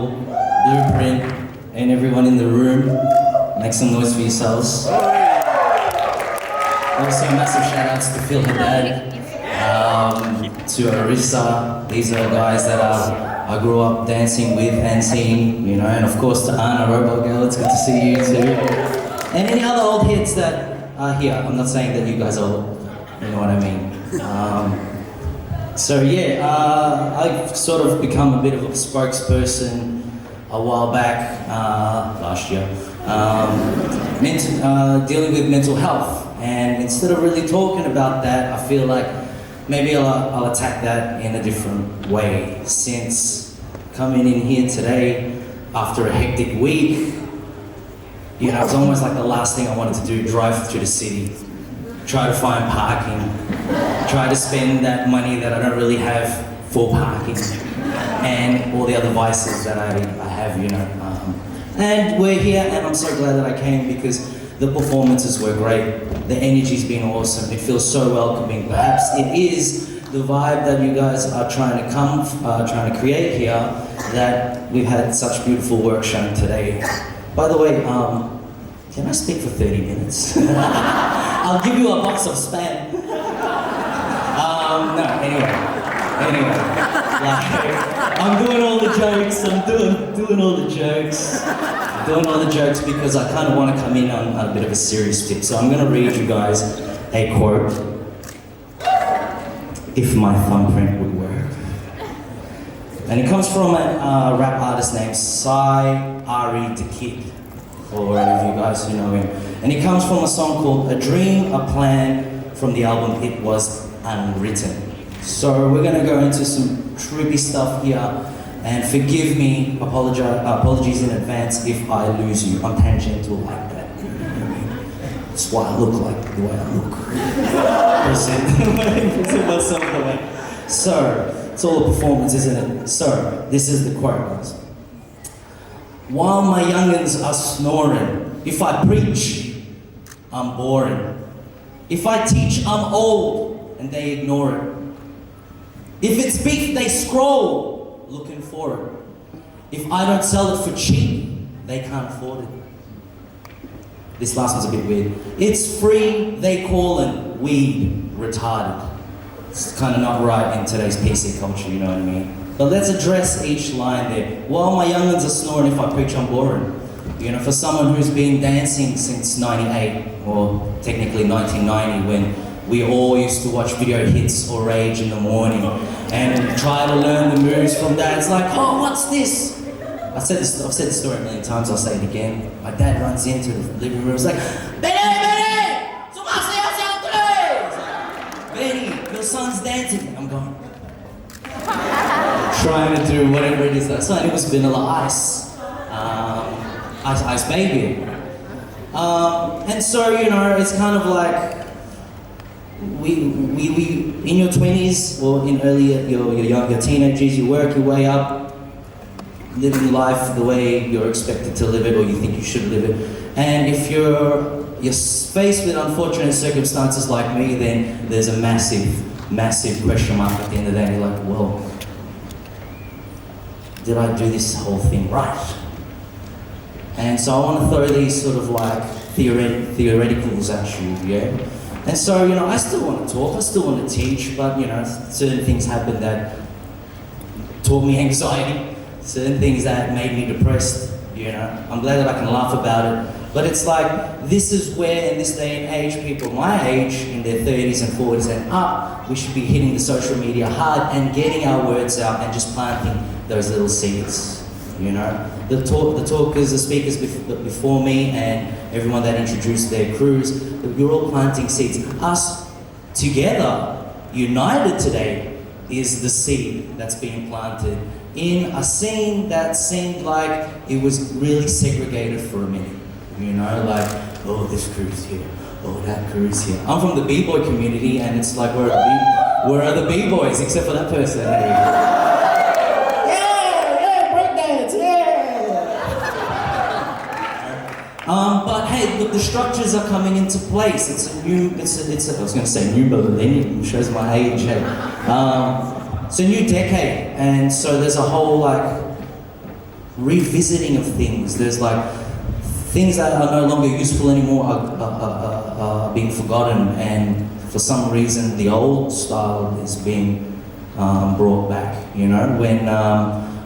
Michael, Blueprint, and everyone in the room. Make some noise for yourselves. Also, massive shout outs to Phil Haddad, to Arissa. These are guys that I grew up dancing with and seeing, you know, and of course to Anna, Robot Girl, it's good to see you too. And any other old hits that are here. I'm not saying that you guys are old, you know what I mean. So yeah, I've sort of become a bit of a spokesperson a while back, last year, dealing with mental health. And instead of really talking about that, I feel like maybe I'll attack that in a different way. Since coming in here today after a hectic week, you know, it's almost like the last thing I wanted to do, drive through the city, try to find parking, try to spend that money that I don't really have for parking, and all the other vices that I have, you know. And we're here, and I'm so glad that I came because the performances were great. The energy's been awesome. It feels so welcoming. Perhaps it is the vibe that you guys are trying to create here, that we've had such beautiful work shown today. By the way, can I speak for 30 minutes? I'll give you a box of Spam. No, anyway, like, I'm doing all the jokes. I'm doing all the jokes. Doing all the jokes because I kind of want to come in on a bit of a serious tip. So I'm going to read you guys a quote. If my thumbprint would work. And it comes from a rap artist named Ari the Kid, or any of you guys who know him. And it comes from a song called A Dream, A Plan, from the album It Was Unwritten. So we're going to go into some trippy stuff here. And forgive me, apologies in advance if I lose you. I'm tangential like that. That's why I look like the way I look. Present myself the way. So, it's all a performance, isn't it? So, this is the quote, guys. While my youngins are snoring, if I preach, I'm boring. If I teach, I'm old, and they ignore it. If it's beef, they scroll, looking for it. If I don't sell it for cheap, they can't afford it. This last one's a bit weird. It's free, they call it weed retarded. It's kind of not right in today's PC culture, you know what I mean? But let's address each line there. While my youngins are snoring, if I preach, I'm boring. You know, for someone who's been dancing since 98, or technically 1990, when we all used to watch video hits or Rage in the morning and try to learn the moves from that. It's like, oh, what's this? I've said the story a million times, I'll say it again. My dad runs into the living room, he's like, Benny, Benny, your son's dancing. I'm going, trying to do whatever it is. So it was Vanilla Ice, Ice Baby. And so, you know, it's kind of like, we in your 20s or in your teenagers, you work your way up, living life the way you're expected to live it or you think you should live it. And if you're faced with unfortunate circumstances like me, then there's a massive question mark at the end of the day. You're like, well, did I do this whole thing right? And so I want to throw these sort of like theoreticals at you, yeah? And so, you know, I still want to talk, I still want to teach, but, you know, certain things happen that taught me anxiety, certain things that made me depressed, you know. I'm glad that I can laugh about it, but it's like, this is where, in this day and age, people my age, in their 30s and 40s and up, we should be hitting the social media hard and getting our words out and just planting those little seeds, you know. The talkers, the speakers before me and everyone that introduced their crews, we're all planting seeds. Us together, united today, is the seed that's being planted in a scene that seemed like it was really segregated for a minute. You know, like, oh, this crew's here, oh, that crew's here. I'm from the B-boy community, and it's like, where are the B-boys, except for that person? But hey, look, the structures are coming into place. I was going to say new millennium, shows my age. Hey. It's a new decade, and so there's a whole like revisiting of things. There's like things that are no longer useful anymore are being forgotten, and for some reason the old style is being brought back. You know, when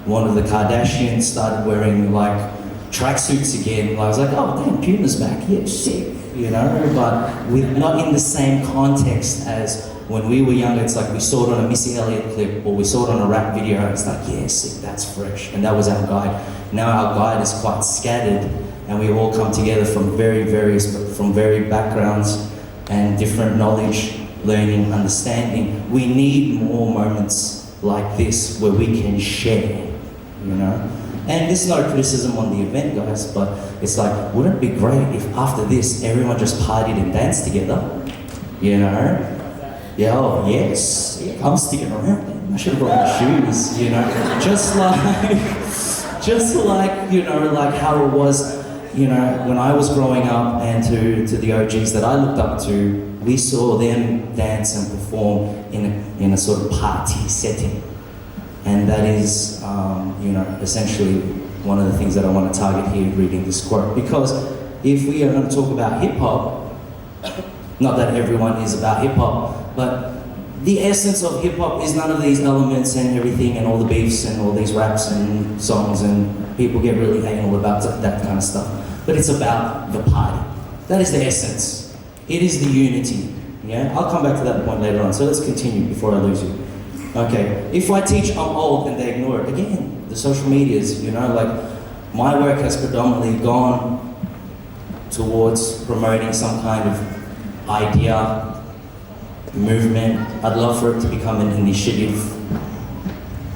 one of the Kardashians started wearing like tracksuits again, I was like, oh damn, Puma's back, yeah, sick, you know, but not in the same context as when we were younger. It's like we saw it on a Missy Elliott clip, or we saw it on a rap video, and it's like, yeah, sick, that's fresh, and that was our guide. Now our guide is quite scattered, and we all come together from varied backgrounds and different knowledge, learning, understanding. We need more moments like this where we can share, you know? And this is not a criticism on the event, guys, but it's like, wouldn't it be great if after this, everyone just partied and danced together? You know? Yeah, oh, yes. Yeah, I'm sticking around. I should have brought my shoes, you know? Just like, you know, like how it was, you know, when I was growing up, and to the OGs that I looked up to, we saw them dance and perform in a sort of party setting. And that is, you know, essentially one of the things that I want to target here reading this quote. Because if we are going to talk about hip-hop, not that everyone is about hip-hop, but the essence of hip-hop is none of these elements and everything and all the beefs and all these raps and songs, and people get really anal about that kind of stuff. But it's about the party. That is the essence. It is the unity. Yeah? I'll come back to that point later on, so let's continue before I lose you. Okay, if I teach I'm old and they ignore it, again, the social medias, you know, like my work has predominantly gone towards promoting some kind of idea, movement. I'd love for it to become an initiative,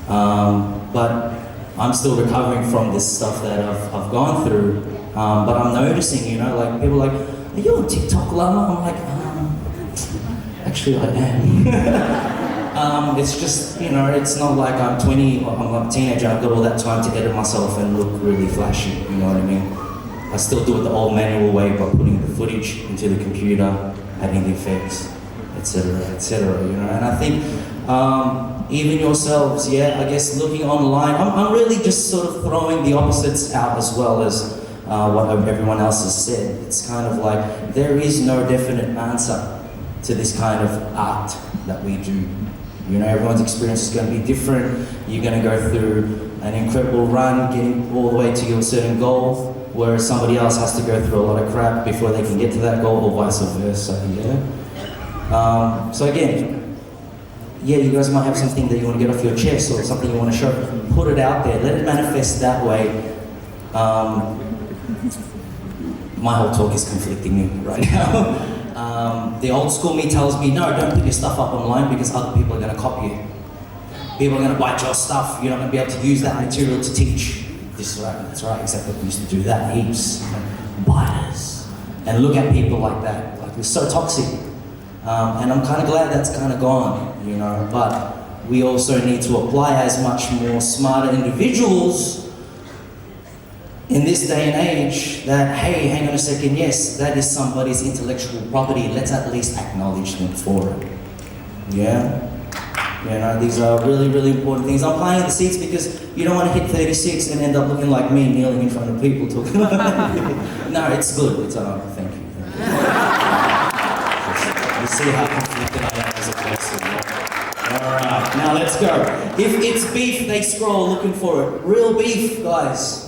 but I'm still recovering from this stuff that I've gone through. But I'm noticing, you know, like people are like, are you on TikTok, Lama? I'm like, actually I am. It's just, you know, it's not like I'm 20 or I'm a teenager, I've got all that time to edit myself and look really flashy, you know what I mean? I still do it the old manual way by putting the footage into the computer, adding the effects, etc., you know? And I think even yourselves, yeah, I guess looking online, I'm really just sort of throwing the opposites out as well as what everyone else has said. It's kind of like, there is no definite answer to this kind of art that we do. You know, everyone's experience is going to be different. You're going to go through an incredible run, getting all the way to your certain goal, whereas somebody else has to go through a lot of crap before they can get to that goal, or vice versa, yeah? So again, yeah, you guys might have something that you want to get off your chest, or something you want to show. Put it out there, let it manifest that way. My whole talk is conflicting me right now. The old school me tells me, no, don't put your stuff up online because other people are going to copy you. People are going to bite your stuff. You're not going to be able to use that material to teach. This is right, that's right, exactly. We used to do that heaps. Biters. And look at people like that. Like, we're so toxic. And I'm kind of glad that's kind of gone, you know. But we also need to apply as much more smarter individuals in this day and age that, hey, hang on a second, yes, that is somebody's intellectual property, let's at least acknowledge them for it. Yeah? You know, these are really, really important things. I'm planting the seeds because you don't want to hit 36 and end up looking like me, kneeling in front of people talking about it. No, it's good. It's thank you. You see how conflicted I am as a person. Alright, now let's go. If it's beef, they scroll looking for it. Real beef, guys.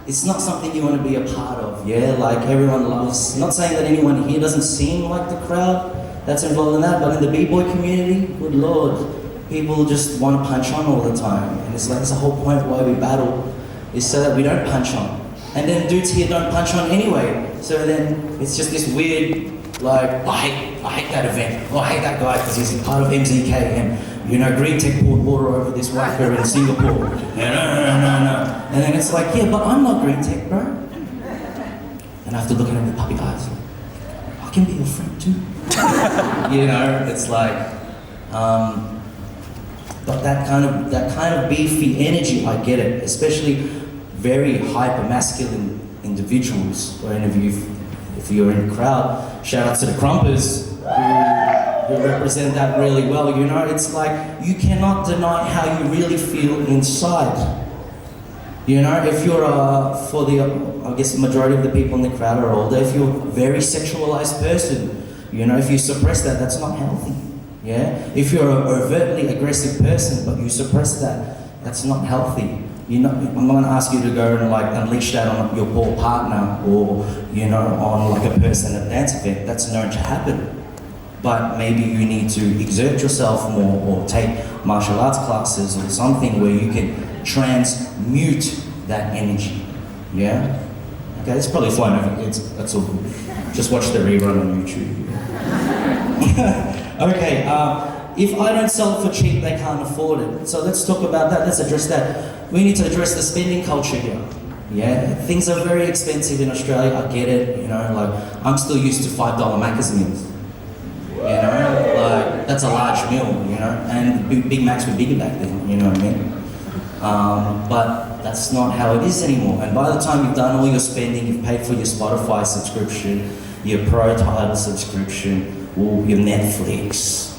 It's not something you want to be a part of, yeah? Like everyone loves, not saying that anyone here doesn't seem like the crowd that's involved in that, but in the b-boy community, good lord, people just want to punch on all the time. And it's like, that's the whole point why we battle, is so that we don't punch on. And then dudes here don't punch on anyway. So then it's just this weird, like, I hate that event, or I hate that guy because he's part of MZK, and you know, Green Tech poured water over this whacker in Singapore. No. And then it's like, yeah, but I'm not Green Tech, bro. And I have to look at him with puppy eyes. I can be your friend too. You know, it's like, but that kind of beefy energy, I get it. Especially very hyper masculine individuals. Or if you're in the crowd, shout out to the Crumpers who represent that really well, you know? It's like, you cannot deny how you really feel inside. You know, if you're, for the, I guess the majority of the people in the crowd are older, if you're a very sexualized person, you know, if you suppress that, that's not healthy. Yeah? If you're an overtly aggressive person, but you suppress that, that's not healthy. I'm not going to ask you to go and like unleash that on your poor partner or, you know, on like a person at a dance event. That's known to happen. But maybe you need to exert yourself more or take martial arts classes or something where you can transmute that energy. Yeah? Okay, it's probably flying over. That's all good. Just watch the rerun on YouTube. Okay, if I don't sell it for cheap, they can't afford it. So let's talk about that, let's address that. We need to address the spending culture here. Yeah, things are very expensive in Australia, I get it, you know, like, I'm still used to $5 Macca's meals. You know, like, that's a large meal, you know, and Big Macs were bigger back then, you know what I mean? But that's not how it is anymore. And by the time you've done all your spending, you've paid for your Spotify subscription, your Pro Title subscription, or your Netflix,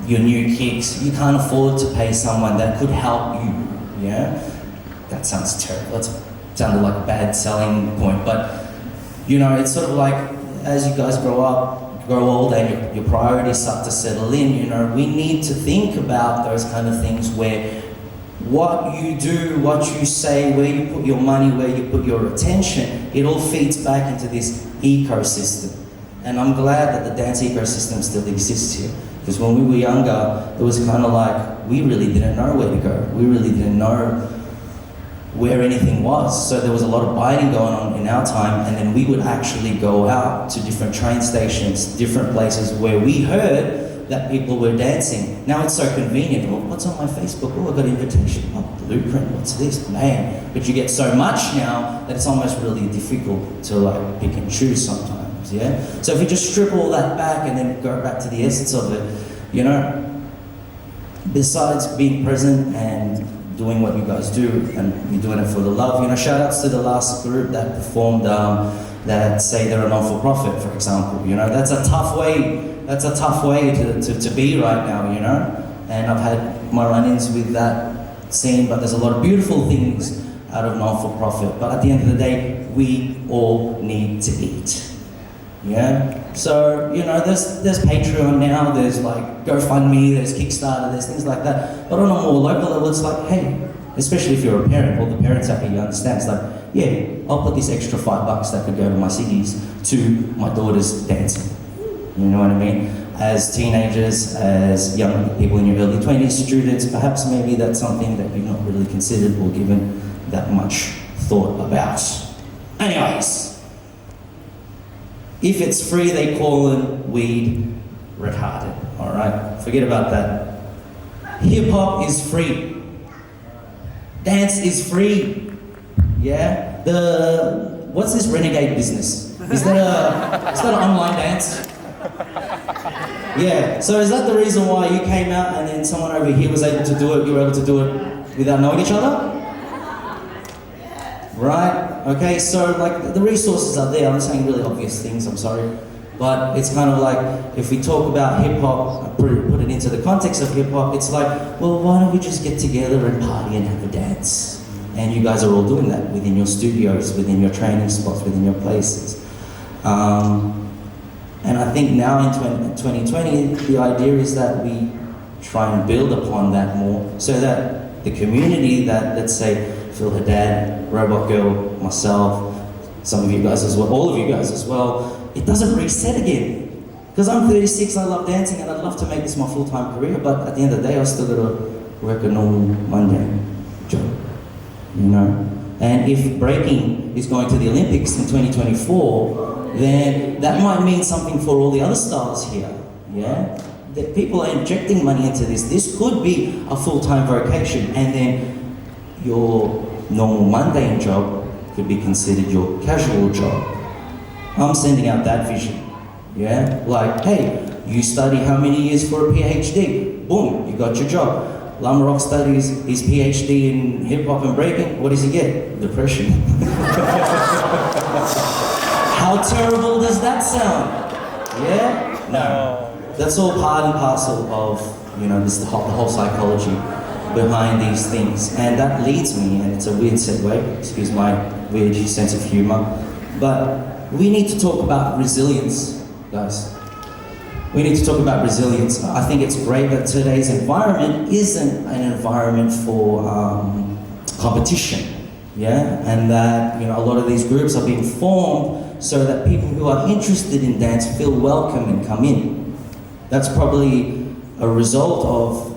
your new kicks, you can't afford to pay someone that could help you, yeah? That sounds terrible, that sounded like a bad selling point, but you know, it's sort of like, as you guys grow old and your priorities start to settle in, you know, we need to think about those kind of things where what you do, what you say, where you put your money, where you put your attention, it all feeds back into this ecosystem. And I'm glad that the dance ecosystem still exists here. Because when we were younger, it was kind of like, we really didn't know where to go. We really didn't know where anything was. So there was a lot of biting going on in our time, and then we would actually go out to different train stations, different places where we heard that people were dancing. Now it's so convenient. Oh, what's on my Facebook? Oh, I got an invitation. Oh, Blueprint, what's this? Man. But you get so much now that it's almost really difficult to like pick and choose sometimes. Yeah? So if you just strip all that back and then go back to the essence of it, you know, besides being present and doing what you guys do, and you're doing it for the love, you know, shout outs to the last group that performed, that say they're a non-for-profit, for example, you know, that's a tough way to be right now, you know, and I've had my run-ins with that scene, but there's a lot of beautiful things out of non-for-profit, but at the end of the day, we all need to eat. Yeah, so you know, there's Patreon now, there's like GoFundMe, there's Kickstarter, there's things like that. But on a more local level, it's like, hey, especially if you're a parent, all the parents out here, you understand. It's like, yeah, I'll put this extra $5 that could go to my ciggies to my daughter's dancing. You know what I mean? As teenagers, as young people in your early 20s, students, perhaps maybe that's something that you've not really considered or given that much thought about. Anyways. If it's free, they call it weed retarded, all right? Forget about that. Hip-hop is free. Dance is free, yeah? What's this renegade business? Is that an online dance? Yeah, so is that the reason why you came out and then someone over here was able to do it, you were able to do it without knowing each other? Right? Okay, so like the resources are there. I'm saying really obvious things, I'm sorry. But it's kind of like, if we talk about hip-hop, put it into the context of hip-hop, it's like, well, why don't we just get together and party and have a dance? And you guys are all doing that within your studios, within your training spots, within your places. And I think now in 2020, the idea is that we try and build upon that more so that the community that, let's say, Phil Haddad, Robot Girl, myself, some of you guys as well, all of you guys as well, it doesn't reset again. Because I'm 36, I love dancing, and I'd love to make this my full-time career, but at the end of the day, I still gotta work a normal Monday job, you know? And if breaking is going to the Olympics in 2024, then that might mean something for all the other stars here, yeah? That people are injecting money into this. This could be a full-time vocation, and then your normal mundane job could be considered your casual job. I'm sending out that vision, yeah? Like, hey, you study how many years for a PhD? Boom, you got your job. Lamaroc studies his PhD in hip-hop and breaking. What does he get? Depression. How terrible does that sound? Yeah? No. That's all part and parcel of, you know, the whole psychology. behind these things. And that leads me, and it's a weird segue, excuse my weird sense of humor, but we need to talk about resilience, guys. We need to talk about resilience. I think it's great that today's environment isn't an environment for competition, yeah? And that, you know, a lot of these groups are being formed so that people who are interested in dance feel welcome and come in. That's probably a result of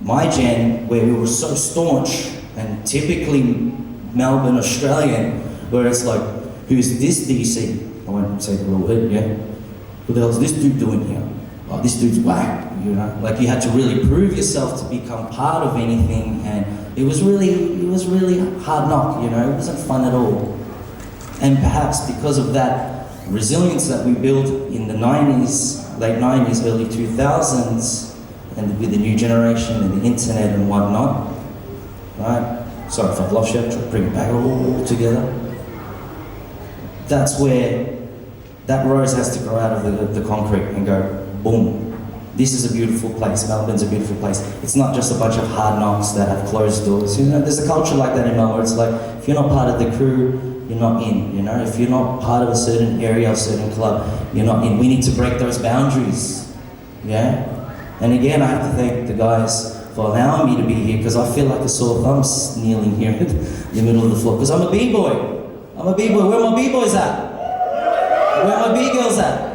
my gen, where we were so staunch and typically Melbourne Australian, where it's like, who's this DC? I won't say the real word, yeah? What the hell is this dude doing here? Oh, this dude's whack, you know? Like, you had to really prove yourself to become part of anything, and it was really hard knock, you know? It wasn't fun at all. And perhaps because of that resilience that we built in the 90s, late 90s, early 2000s, and with the new generation and the internet and whatnot, right? Sorry if I've lost you, try to bring it back all together. That's where that rose has to grow out of the concrete and go, boom. This is a beautiful place. Melbourne's a beautiful place. It's not just a bunch of hard knocks that have closed doors. You know, there's a culture like that in Melbourne. It's like, if you're not part of the crew, you're not in, you know? If you're not part of a certain area, a certain club, you're not in. We need to break those boundaries, yeah? And again, I have to thank the guys for allowing me to be here, because I feel like a sore thumb kneeling here in the middle of the floor, because I'm a B-boy. I'm a B-boy. Where are my B-boys at? Where are my B-girls at?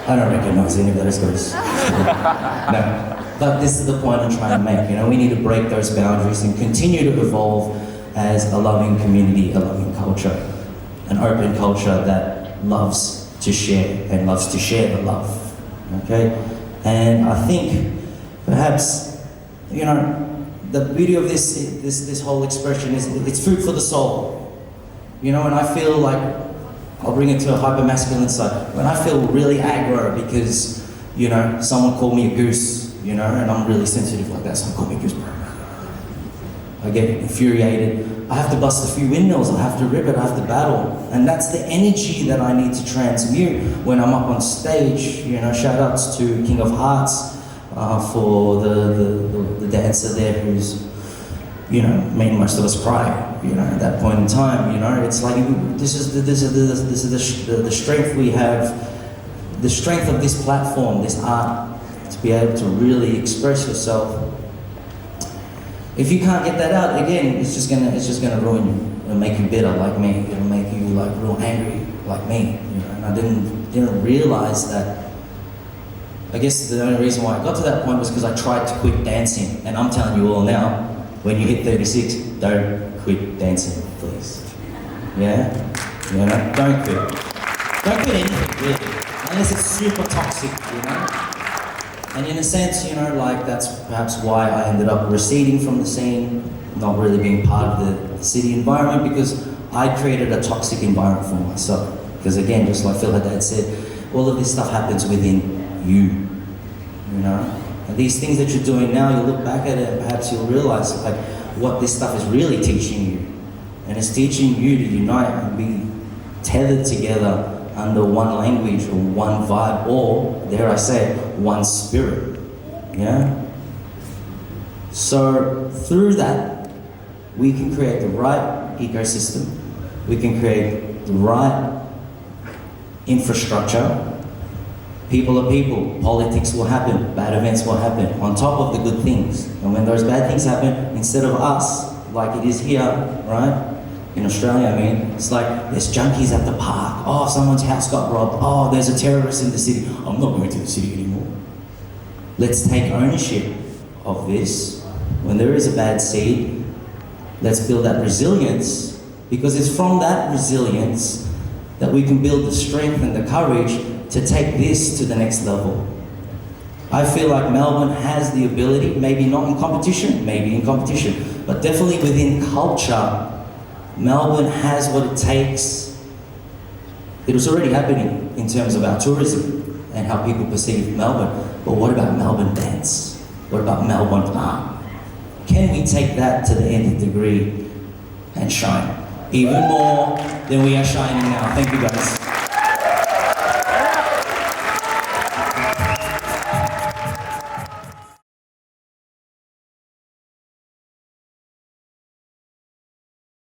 I don't recognize any of those guys. No. But this is the point I'm trying to make. You know, we need to break those boundaries and continue to evolve as a loving community, a loving culture, an open culture that loves to share and loves to share the love. Okay? And I think perhaps, you know, the beauty of this whole expression is it's food for the soul. You know, and I feel like, I'll bring it to a hyper-masculine side. When I feel really aggro because, you know, someone called me a goose, you know, and I'm really sensitive like that, someone called me a goose, bro. I get infuriated. I have to bust a few windmills, I have to rip it, I have to battle. And that's the energy that I need to transmute when I'm up on stage. You know, shout outs to King of Hearts for the dancer there who's, you know, made most of us cry, you know, at that point in time. You know, it's like, this is the strength we have, the strength of this platform, this art, to be able to really express yourself. If you can't get that out, again, it's just gonna ruin you. It'll make you bitter like me. It'll make you like real angry like me. You know, and I didn't realize that. I guess the only reason why I got to that point was because I tried to quit dancing, and I'm telling you all now, when you hit 36, don't quit dancing, please. Yeah? You know, don't quit. Don't quit anything, really. Unless it's super toxic, you know? And in a sense, you know, like, that's perhaps why I ended up receding from the scene, not really being part of the city environment, because I created a toxic environment for myself. Because again, just like Phil had said, all of this stuff happens within you know? And these things that you're doing now, you look back at it and perhaps you'll realize like what this stuff is really teaching you. And it's teaching you to unite and be tethered together under one language or one vibe, or, dare I say, one spirit, yeah? So through that, we can create the right ecosystem, we can create the right infrastructure. People are people, politics will happen, bad events will happen, on top of the good things. And when those bad things happen, instead of us, like it is here, right? In Australia, I mean, it's like, there's junkies at the park, oh, someone's house got robbed, oh, there's a terrorist in the city, I'm not going to the city anymore. Let's take ownership of this. When there is a bad seed, let's build that resilience, because it's from that resilience that we can build the strength and the courage to take this to the next level. I feel like Melbourne has the ability, maybe not in competition, maybe in competition, but definitely within culture, Melbourne has what it takes. It was already happening in terms of our tourism and how people perceive Melbourne. But what about Melbourne dance? What about Melbourne art? Can we take that to the nth degree and shine even more than we are shining now? Thank you guys.